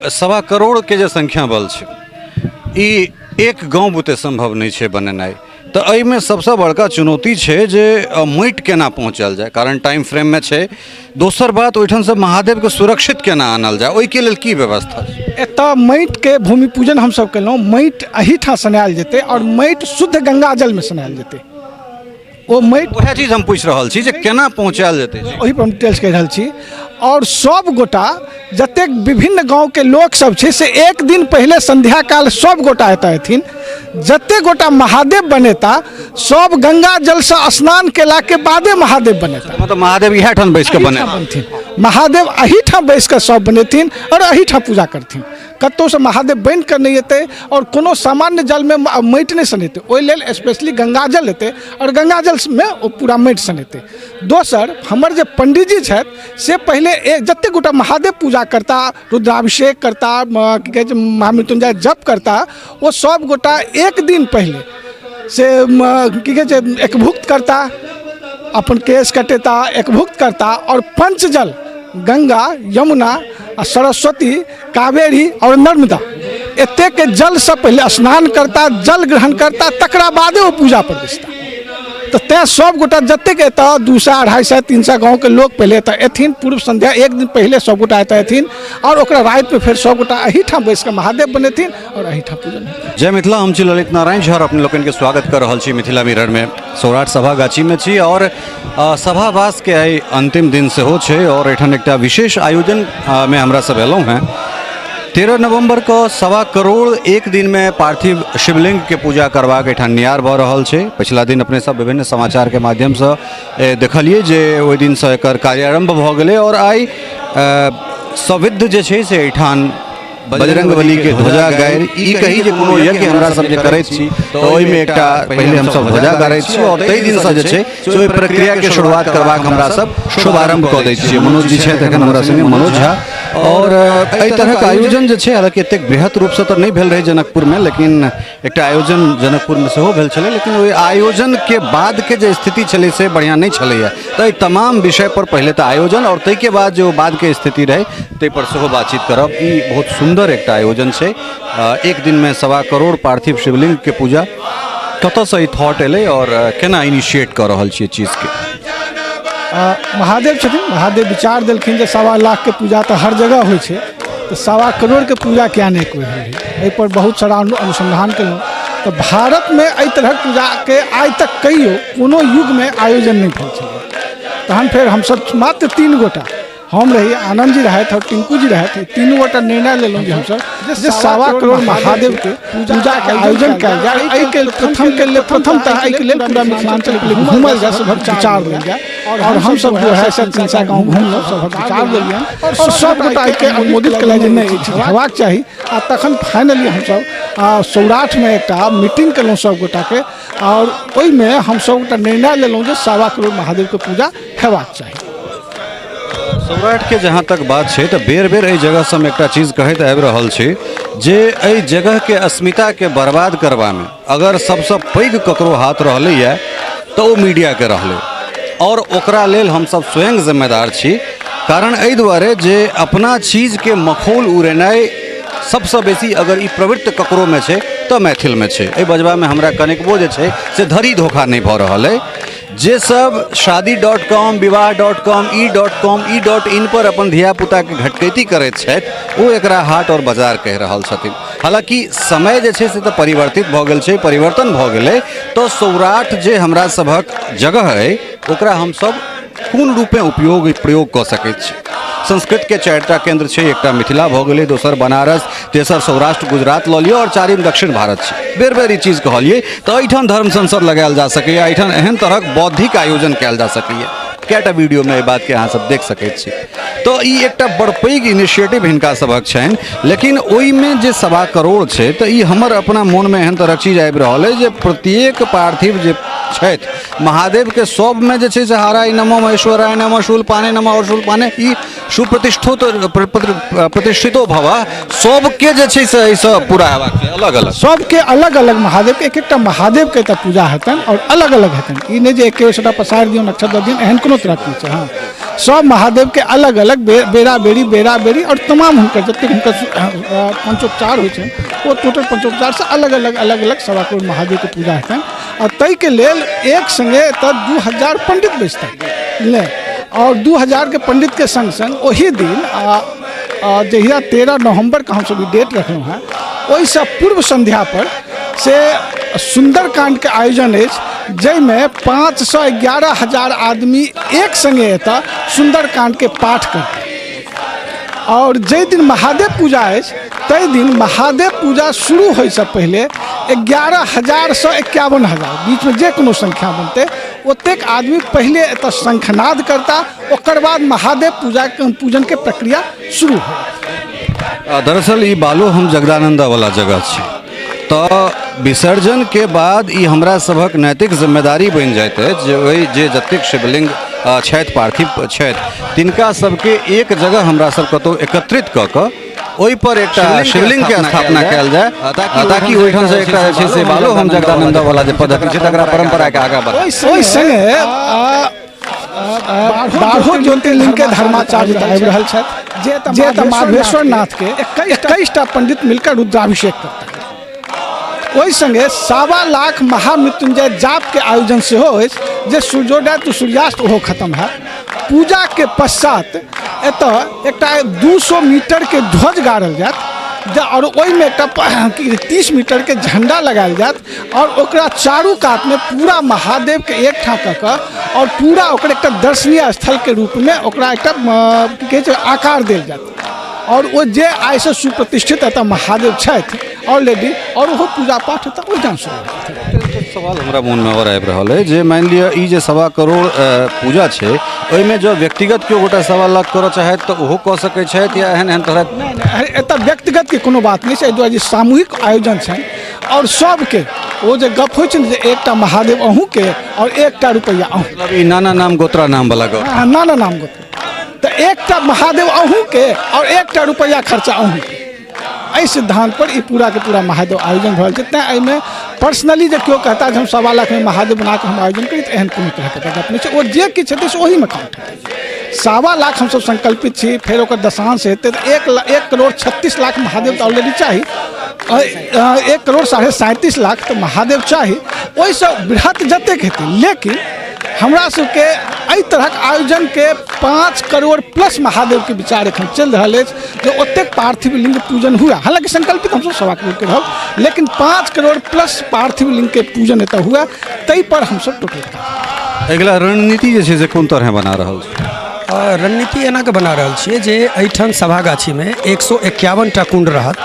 सवा करोड़ के जो संख्या बल है ई एक गाँव बुते संभव नहीं है बनेनाई। तो एहिमे सबसे बड़का चुनौती है जे माटि केना पहुँचल जाए, कारण टाइम फ्रेम में है। दोसर बात ओहिठाम से महादेव के सुरक्षित केना आनल जाए, ओहि के लेल की व्यवस्था है? एतऽ माटि के भूमि पूजन हम सब केलहुँ। माटि एहिठाम सनायल जेतै और माटि शुद्ध गंगा जल में सनायल जेतै। ओ माटि वह चीज हम पूछ रहा छी जे केना पहुँचायल जेतै, ओहि पर हम डिटेल्स कहि रहल छी। और सब गोटा जतेक विभिन्न गाँव के लोक सब छै से एक दिन पहले संध्या काल सब गोटा एतऽ एथिन। जते गोटा महादेव बनेता सब गंगा जल से स्नान केला के बादे महादेव बनेता। मतलब महादेव इएह ठाम बैस के बने बनथिन, महादेव एहिठाम बैस के सब बनेथिन और एहिठाम पूजा करथिन। कतौ से महादेव बन कर नहीं एतै और कोनो सामान्य जल में माटि नहीं सनेतै। ओहि लेल स्पेशली गंगा जल एतै और गंगा जल में ओ पूरा माटि सनेतै। दोसर हमर जे पंडित जी छथि से पहले जते गोटा महादेव पूजा करता, रुद्राभिषेक करता, की कहै छै महामृत्युंजय जप करता, वो सब गोटा एक दिन पहले से की कहै छै एकभुक्त करता, अपन केश कटेता, एकभुक्त करता और पंचजल गंगा, यमुना, सरस्वती, कावेरी और नर्मदा एते के जल से पहले स्नान करता, जल ग्रहण करता, तकरा बादे वो पूजा पर बैसता। तो तैं सब गोटा जते के एतऽ 200, 250, 300 गाँव के लोग पहले एतऽ एथिन। पूर्व संध्या एक दिन पहले सब गोटा एतऽ एथिन और ओकरा रात में फिर सब गोटा एहिठाम बैस के महादेव बनेथिन और एहिठाम पूजन हेतै। जय मिथिला, हम छी ललित नारायण झा और अपने लोगन के स्वागत कर रहा छी मिथिला मिरर में। सौराठ सभा गाछी में छी और सभावास के आई अंतिम दिन से हो छे और एठन एक विशेष आयोजन में हमरा सब एलौं हैं। 13 नवंबर को 1.25 करोड़ एक दिन में पार्थिव शिवलिंग के पूजा करवा के एठान नियार भ रहल छे। पिछला दिन अपने सब विभिन्न समाचार के माध्यम से देखलिए जे ओहि दिन से एकर कार्यारंभ भ गेलै और आई सविध जे छे से एठान बजरंग बली के ध्वजा गाड़ि ई कही जे कोनो यज्ञ हमरा सब जे करैत छी तो ओहि में एकटा पहले हम सब ध्वजा गाड़ैत छी और तै दिन से जे छै से ओहि प्रक्रिया के शुरुआत करबाक हमरा सब शुभारंभ क दै छी। मनोज जी छै तखन हमरा संगे मनोज झा और एहि तरह के आयोजन जे छै हालांकि एतेक बृहत रूप से तो नहीं भेल रहे जनकपुर में, लेकिन एकटा आयोजन जनकपुर में सेहो भेल छलै। लेकिन ओहि आयोजन के बाद के जे स्थिति छलै से बढ़िया नहीं छलैया। तो एहि तमाम विषय पर पहले तो आयोजन और तै के बाद जो बाद के स्थिति रहे तै पर सेहो बातचीत करब। ई बहुत सुंदर एक आयोजन से एक दिन में 1.25 करोड़ पार्थिव शिवलिंग के पूजा कत से ई थॉट एलै और केना इनिशिएट कर रहल छियै चीज के? महादेव छथिन, महादेव विचार देलखिन जे 1.25 लाख के पूजा तो हर जगह होइ छै, तो 1.25 करोड़ के पूजा क्या नहीं कोई है। एहि पर बहुत सारा अनुसंधान केलहुँ। तो भारत में एहि तरह पूजा के आज तक कहियो कोनो युग में आयोजन नहीं भेल छलै। तहन फिर हमसब मात्र 3 गोटा, हम रही, आनंद जी रहत और टिंकू जी रहत, तीनों गोटा निर्णय लेलहुँ जे हमसब जे 1.25 करोड़ महादेव के पूजा के आयोजन कयल जाय। एहि के प्रथम तह एहि के लेल पूरा मिथिलांचल के घूमल जाय, सबक विचार लेल जाय और हम सब जो है 300 गाँव घूमलहुँ, सबक विचार देलियनि और सब गोटा एहि के अनुमोदित कयलनि जे नहीं हेबाक चाही। आ तखन फाइनली हमसब सौराठ में एकटा मीटिंग केलहुँ सब गोटा के और ओहि में हम सब गोटा निर्णय लेलहुँ जे 1.25 करोड़ महादेव के पूजा हेबाक चाही। सौराठ के जहाँ तक बात है तो बेर बेर एहि जगह से हम एक चीज कहते आबि रहल छी जे एहि जगह के अस्मिता के बर्बाद करवा में अगर सबसे पैघ ककरो हाथ रहलै तो वो मीडिया के रहलै और ओकरा लेल हम सब स्वयं जिम्मेदार छी। कारण एहि दुआरे जे अपना चीज के मखौल उड़ेनाइ सबसे बेसी अगर ई प्रवृत्ति ककरो में छै तो मैथिल में छै। एहि बजबा में हमरा कनिकबो जे छै से धरी धोखा नहीं भ रहल है। जे सब शादी.com, विवाह.com, ई.com, पर अपन धियापुता के घटकैती करैत छथि वो एकरा हाट और बाजार कह रहल छथिन। हालांकि समय जे छै से तो परिवर्तित भ गेल छै, परिवर्तन भ गेलै। तो सौराठ जे हमरा सभक जगह है ओकरा हम सब कोन रूपे उपयोग प्रयोग क सकैत छी। संस्कृत के 4टा केंद्र छै, एकटा मिथिला भ गेलै, दोसर बनारस, तेसर सौराष्ट्र गुजरात लऽ लियौ और 4म दक्षिण भारत छै। बेर बेर ई चीज कहलिए तो एहिठाम धर्म संसद लगायल जा सकैए, एहिठाम एहन तरहक बौद्धिक आयोजन कयल जा सकैए। कैटा वीडियो में बात के अहाँ सब देख सकैत छी। तो ई एकटा बड़ पैघ इनिशिएटिव हिनका सबक छनि। लेकिन ओहि में जे 1.25 करोड़ छै तो ई हमर अपना मन में एहन तरहक चीज आबि रहल है जे प्रत्येक पार्थिव जे छथि महादेव के सब में जे छै से हाराय नमः, महेश्वराय नमः, शूलपाने नमः और शूलपाने ई प्रतिष्ठितो भव सबके जे छै से एहिसँ पूरा हेबाक छै। अलग अलग सबके अलग अलग महादेव के एक एकटा महादेव के पूजा हेतनि और अलग अलग हेतनि। ई नहि जे एके साटा पसारि दियौ नक्षत्र दियौ, एहन कोनो दोनों तरफ पीछे, हाँ सब महादेव के अलग अलग बेरा बेरी और तमाम हुनकर जतेक हुनकर पंचोपचार होइ छनि वो टोटल पंचोपचार से अलग अलग सवा करोड़ महादेव के पूजा हेतनि और तई के लेल एक संगे एतऽ 2000 पंडित बैसतनि ले और 2000 के पंडित के संग संग वही दिन जहिया 13 नवंबर का हमसब डेट रखलहुँ हैं ओहिसँ पूर्व संध्या पर से सुंदरकांड के आयोजन अछि जाहिमे 511,000 आदमी एक संगे एतऽ सुंदरकांड के पाठ करतै और जै दिन महादेव पूजा अछि तै दिन महादेव पूजा शुरू होइ से पहले 11,000 से 51,000 बीच में जे कोनो संख्या बनते ओतेक आदमी पहले एतऽ शंखनाद करता ओकर बाद महादेव पूजन के प्रक्रिया शुरू हो। दरअसल ई बालो हम जगदानंदा वाला जगह छी तो विसर्जन के बाद ई हमरा सभक नैतिक जिम्मेदारी बनि जाइत अछि जे ओहि जे जतेक शिवलिंग छथि पार्थिव छथि तिनका सबके एक जगह हमरा सब कतौ एकत्रित कऽ कऽ ओहि पर एकटा शिवलिंग के स्थापना कयल जाय ताकि ओहिठाम से एकटा जे छै से बालो हम जगदानंदा वाला जे पद्धति छै तकरा परंपरा के आगाँ बढ़ाय। ओहि संगे 12 ज्योतिर्लिंग के धर्माचार्य आबि रहल छथि जे तऽ माधवेश्वर नाथ के 21टा पंडित मिलकर रुद्राभिषेक करता ओहि संगे 1.25 लाख महामृत्युंजय जाप के आयोजन से हो जे सूर्योदय तो सूर्यास्त ओहो खत्म है। पूजा के पश्चात एतऽ एकटा 200 मीटर के ध्वज गाड़ल जायत और ओहिमे एकटा 30 मीटर के झंडा लगायल जायत और ओकरा चारू कात में पूरा महादेव के एक ठाम कऽ कऽ और पूरा ओकर एकटा दर्शनीय स्थल के रूप में ओकरा एकटा की कहै छै आकार देल जायत और वो जे आइ से सुप्रतिष्ठित एतऽ महादेव छथि ऑलरेडी और वो पूजा पाठ एतऽ ओहिठाम शुरू। सवाल हमरा मन में और आबि रहल है जे मान लिअ ई जे 1.25 करोड़ पूजा छै ओहिमे जो व्यक्तिगत केओ गोटा 1.25 लाख करऽ चाहैत तऽ ओहो कऽ सकै छथि या एहन तरहक नहीं एतऽ व्यक्तिगत के कोनो बात नहीं छै एहि दुआरे सामूहिक आयोजन छै और सबके वो जे गप होइ छै ने जे एकटा महादेव अहूँ के और एकटा रुपैया अहूँ मतलब ई नाना नाम गोत्रा नाम वाला गप नाना नाम गोत्र तो एकटा महादेव अहूँ के और एकटा रुपैया खर्चा अहूँ के एहि सिद्धांत पर ई पूरा के पूरा महादेव आयोजन भऽ रहल छै। तेँ एहिमे पर्सनली जे केओ कहता जे हम 1.25 लाख में महादेव बना के हम आयोजन करी तऽ एहन कोनो तरहके गप नहीं छै ओ जे किछु हेतै से ओहिमे काउंट हेतै। 1.25 लाख हमसब संकल्पित छी फेर ओकर दशांश हेतै तऽ 1 करोड़ 36 लाख महादेव तऽ ऑलरेडी चाही 1 करोड़ 37.5 लाख तऽ महादेव चाही ओहिसँ बृहत जतेक हेतै लेकिन हमरा सबके एहि तरहक आयोजन के 5 करोड़ प्लस महादेव के विचार एखन चलि रहल अछि जे ओतेक पार्थिव लिंग पूजन हुए हालांकि संकल्पित हमसब 1.25 करोड़ के रहब लेकिन 5 करोड़ प्लस पार्थिव लिंग के पूजन एतऽ हुए ताहि पर हमसब टोटल अगिला रणनीति जे छै से कोन तरह बना रहल छै। रणनीति एना के बना रहल छियै जे एहिठाम सभागाछी में 151टा कुंड रहत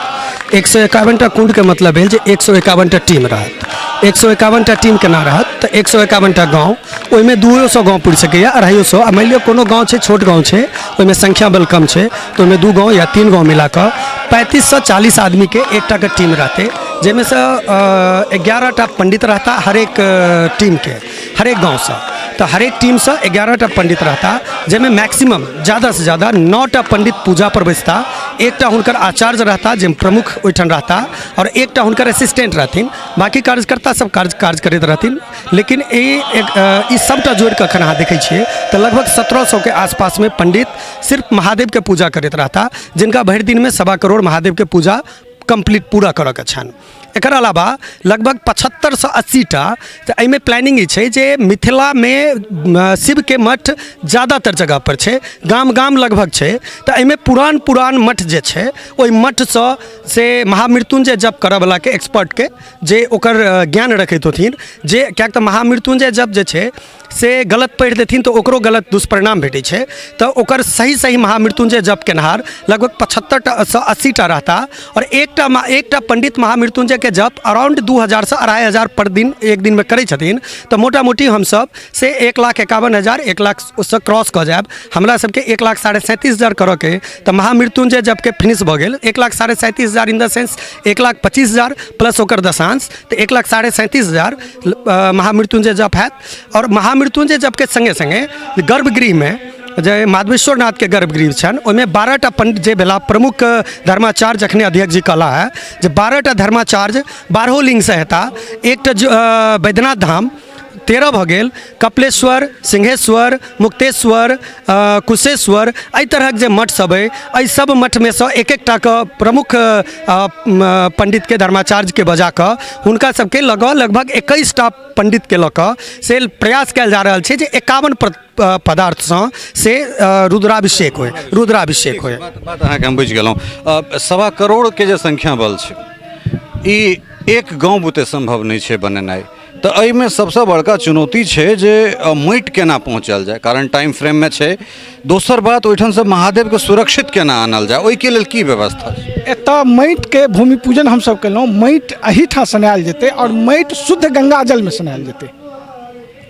151टा कुंड के मतलब भेल जे 151टा टीम रहत 151टा टीम केना रहत तऽ 151टा गाँव ओहिमे 200 गाँव पुरि सकैए 250 आ मानि लिअ कोनो गाँव छै छोट गाँव छै ओहिमे संख्या बल कम छै तऽ ओहिमे 2 गाँव या 3 गाँव मिला कऽ 35 से 40 आदमी के एकटा के टीम रहते जाहिमे से 11टा पंडित रहता हरेक टीम के हरेक गाँव से तो हरेक टीम से 11टा पंडित रहता जैमें मैक्सिमम ज़्यादा से ज़्यादा 9टा पंडित पूजा पर बैसता एकटा हुनकर आचार्य रहता जे प्रमुख ओहिठाम रहता और एकटा हुनकर असिस्टेंट रहथिन बाकी कार्यकर्ता सब कार्य करैत रहथिन लेकिन ई सबटा जोड़ कऽ अखन अहाँ देखै छियै तऽ लगभग 1700 के आसपास में पंडित सिर्फ महादेव के पूजा करैत रहता जिनका भरि दिन में 1.25 करोड़ महादेव के पूजा कंप्लीट पूरा करऽ के छनि। एकर अलावा लगभग 75 से 80टा तऽ एहिमे प्लानिंग ई छै जे मिथिला में शिव के मठ ज़्यादातर जगह पर छै गाम गाम लगभग छै तऽ एहिमे पुरान मठ जे छै ओहि मठ से महामृत्युंजय जप करऽवला के एक्सपर्ट के जे ओकर ज्ञान रखैत होथिन जे किएक तऽ महामृत्युंजय जप जे छै से गलत पढ़ि देथिन तऽ ओकरो गलत दुष्परिणाम भेटै छै तऽ ओकर सही महामृत्युंजय जप केनहार लगभग 75 से 80टा रहता और एकटा पंडित महामृत्युंजय के जप अराउंड 2000 से 2500 पर दिन एक दिन में करै छथिन तऽ मोटा मोटी हमसब से 1,51,000 1 लाख उससे क्रॉस कऽ जायब हमरा सबके 1,37,500 करऽ के तऽ महामृत्युंजय जप के फिनिश भऽ गेल 1,37,500 इन द सेंस 1,25,000 प्लस ओकर दशांश तऽ 1,37,500 महामृत्युंजय जप हैत और महामृत्युंजय जप के संगे संगे गर्भगृह में जे माधवेश्वर नाथ के गर्भगृह छनि ओहिमे 12टा पंडित जे भेला प्रमुख धर्माचार्य जखने अध्यक्ष जी कहला है जे 12टा धर्माचार्य 12 लिंग से हेता एकटा बैद्यनाथ धाम 13 भऽ गेल, कपिलेश्वर, सिंहेश्वर, मुक्तेश्वर, कुशेश्वर, एहि तरहक जे मठ सब अइ, एहि सब मठमे सँ एक एकटा के प्रमुख पंडितके धर्माचार्य के बजा कऽ हुनका सबके लगभग 21टा पंडितके लऽ कऽ से प्रयास कयल जा रहल छै जे 51 पदार्थसँ से रुद्राभिषेक होय। बात अहाँके हम बुझि गेलहुँ। 1.25 करोड़के जे संख्या बल छै, ई एक गाँव बुते संभव नहि छै बनेनाइ। तऽ एहिमे सबसँ बड़का चुनौती छै जे माटि केना पहुँचल जाय, कारण टाइम फ्रेममे छै। दोसर बात, ओहिठामसँ महादेवके सुरक्षित केना आनल जाय, ओहिके लेल की व्यवस्था छै? एतऽ माटिके भूमि पूजन हमसब केलहुँ, माटि एहिठाम सनायल जेतै और माटि शुद्ध गंगाजलमे सनायल जेतै।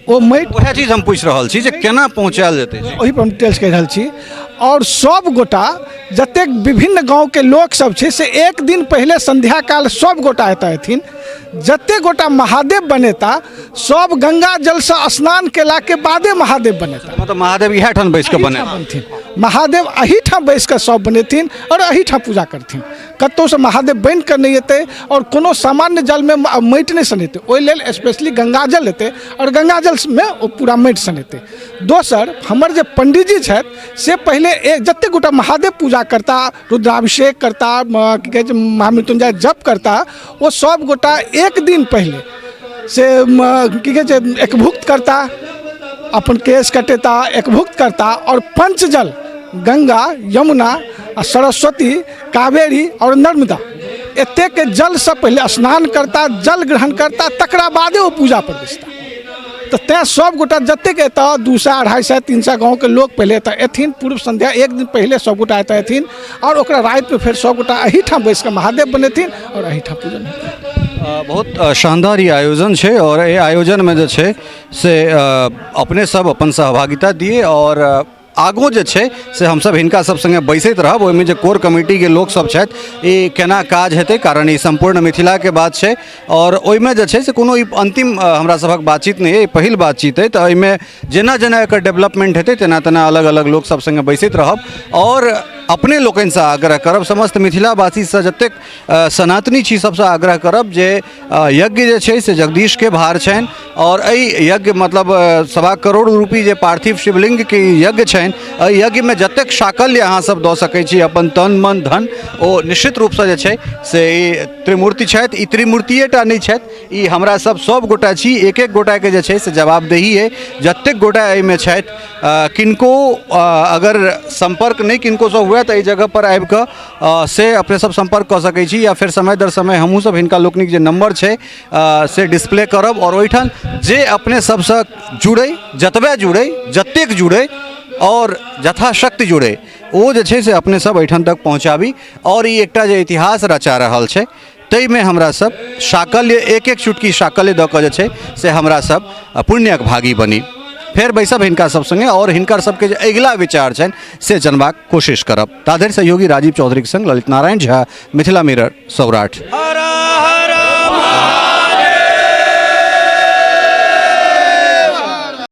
ओ माटि, वएह चीज हम पूछि रहल छी जे केना पहुँचायल जेतै। ओहि पर हम डिटेल्स कहि रहल छी। और सब गोटा जतेक विभिन्न गाँवके लोक सब छै से एक दिन पहिले संध्या काल सब गोटा एतऽ एथिन। जते गोटा महादेव बनेता सब गंगा जल से स्नान केला के बादे महादेव बनेता। मतलब महादेव इएह ठाम बैस कऽ बने बनथिन, महादेव एहिठाम बैस कऽ सब बनेथिन और एहिठाम पूजा करथिन। कतौ से महादेव बन कर नहीं एतै और कोनो सामान्य जल में माटि नहीं सनेतै। ओहि लेल स्पेशली गंगाजल एतै और गंगाजल में ओ पूरा माटि सनेतै। दोसर, हमर जे पंडितजी छथि से पहिले एक जते गोटा महादेव पूजा करता, रुद्राभिषेक करता, की कहै छै महामृत्युंजय जप करता, वो सब गोटा एक दिन पहले से की कहै छै एकभुक्त करता, अपन केश कटेता, एकभुक्त करता और पंचजल गंगा, यमुना, सरस्वती, कावेरी और नर्मदा एतेक जल से पहले स्नान करता, जल ग्रहण करता, तकरा बादे वो पूजा पर बैसता। तो तैं सब गोटा जतेक एतऽ 200, 250, 300 गाँव के लोग पहले एतऽ एथिन। पूर्व संध्या एक दिन पहले सब गोटा एतऽ एथिन और ओकरा राति में फिर सब गोटा एहिठाम बैस कऽ महादेव बनेथिन और एहिठाम पूजन हेतै। बहुत शानदार ये आयोजन छै और ये आयोजन में जे छै से अपने सब अपन सहभागिता दिए और आगू जे छै से हमसब हिनका सब संगे बैसैत रहब। ओहिमे जे कोर कमिटी के लोक सब छथि ई केना काज हेतै, कारण ई संपूर्ण मिथिला के बात छै और ओहिमे जे छै से कोनो ई अंतिम हमरा सभक बातचीत नहि अइ, पहिल बातचीत अइ। तऽ एहिमे जेना जेना एकर डेवलपमेंट हेतै तेना तेना अलग अलग लोक सब संगे बैसैत रहब और अपने लोकनिसँ आग्रह करब, समस्त मिथिलावासीसँ जतेक सनातनी छी सबसँ आग्रह करब जे यज्ञ जे छै से जगदीश के भार छनि और एहि यज्ञ मतलब 1.25 करोड़ रुपैआ जे पार्थिव शिवलिंग के यज्ञ छनि, एहि यज्ञ में जतेक शाकल्य अहाँ सब दऽ सकै छी अपन तन मन धन, ओ निश्चित रूपसँ जे छै से ई त्रिमूर्ति छथि। ई त्रिमूर्तिएटा नहि छथि, ई हमरा सब गोटा छी। एक एक गोटाके जे छै से जवाबदेही अइ। जतेक गोटा एहिमे छथि, किनको अगर संपर्क नहीं किनको सँ हुए तऽ एहि जगह पर आबि कऽ से अपने सब संपर्क कऽ सकै छी, या फिर समय दर समय हमहूँ सब हिनका लोकनिक जे नंबर छै से डिस्प्ले करब और ओहिठाम जे अपने सबसँ जुड़ै, जतबे जुड़ै, जतेक जुड़ै और यथाशक्ति जुड़े, ओ जे छै से अपने सब एहिठाम तक पहुँचाबी। और ई एकटा जे इतिहास रचा रहल छै ताहिमे हमरा सब शाकल्य, एक एक चुटकी शाकल्य दऽ कऽ जे छै से हमरा सब पुण्यक भागी बनी। फेर बैसब हिनका सब संगे और हिनकर सबके जे अगिला विचार छनि से जनबाक कोशिश करब। ताधरि सहयोगी राजीव चौधरीक संग ललित नारायण झा, मिथिला मिरर, सौराठ।